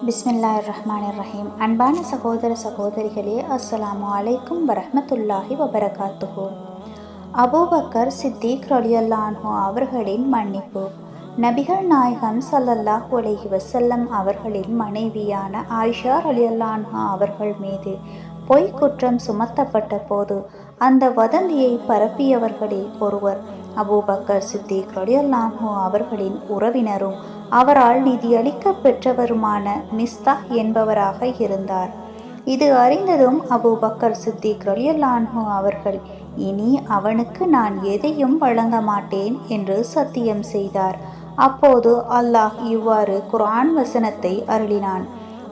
பிஸ்மில்லாஹிர்ரஹ்மானிர்ரஹீம். அன்பான சகோதர சகோதரிகளே, அஸ்ஸலாமு அலைக்கும் வரஹ்மத்துல்லாஹி வபரகாத்துஹு. அபூபக்கர் சித்திக் ரலியல்லாஹு அன்ஹு அவர்களின் மன்னிப்பு. நபிகள் நாயகம் ஸல்லல்லாஹு அலைஹி வஸல்லம் அவர்களின் மனைவியான ஆயிஷா ரலியல்லாஹு அன்ஹா அவர்கள் மீது பொய் குற்றம் சுமத்தப்பட்ட போது அந்த வதந்தியை பரப்பியவர்களில் ஒருவர் அபூபக்கர் சித்திக் ரலியல்லாஹு அன்ஹு அவர்களின் உறவினரும் அவரால் நிதியளிக்க பெற்றவருமான மிஸ்தாஹ் என்பவராக இருந்தார். இது அறிந்ததும் அபூபக்கர் சித்திக் ரலியல்லாஹு அன்ஹு அவர்கள், இனி அவனுக்கு நான் எதையும் வழங்க மாட்டேன் என்று சத்தியம் செய்தார். அப்போது அல்லாஹ் இவ்வாறு குர்ஆன் வசனத்தை அருளினான்: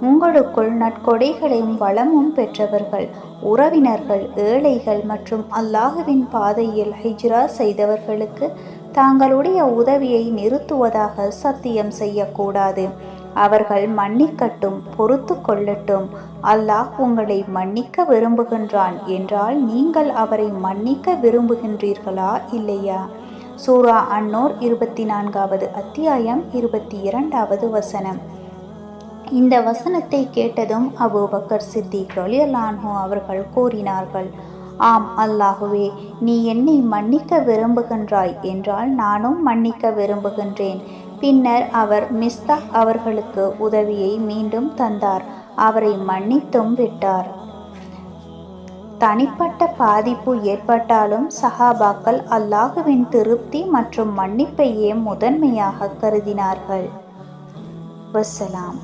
உங்களுக்குள் நற்கொடைகளையும் வளமும் பெற்றவர்கள், உறவினர்கள், ஏழைகள் மற்றும் அல்லாஹுவின் பாதையில் ஹிஜ்ரா செய்தவர்களுக்கு தாங்களுடைய உதவியை நிறுத்துவதாக சத்தியம் செய்யக்கூடாது. அவர்கள் மன்னிக்கட்டும், பொறுத்து கொள்ளட்டும். அல்லாஹ் உங்களை மன்னிக்க விரும்புகின்றான் என்றால் நீங்கள் அவரை மன்னிக்க விரும்புகின்றீர்களா இல்லையா? சூரா அன்-நூர் 24வது அத்தியாயம் 22வது வசனம். இந்த வசனத்தை கேட்டதும் அபூபக்கர் சித்திக் ரலியல்லாஹு அன்ஹு அவர்கள் கூறினார்கள்: ஆம் அல்லாஹுவே, நீ என்னை மன்னிக்க விரும்புகின்றாய் என்றால் நானும் மன்னிக்க விரும்புகின்றேன். பின்னர் அவர் மிஸ்தாஹ் அவர்களுக்கு உதவியை மீண்டும் தந்தார். அவரை மன்னித்தும் விட்டார். தனிப்பட்ட பாதிப்பு ஏற்பட்டாலும் சஹாபாக்கள் அல்லாஹுவின் திருப்தி மற்றும் மன்னிப்பையே முதன்மையாக கருதினார்கள். வஸ்ஸலாம்.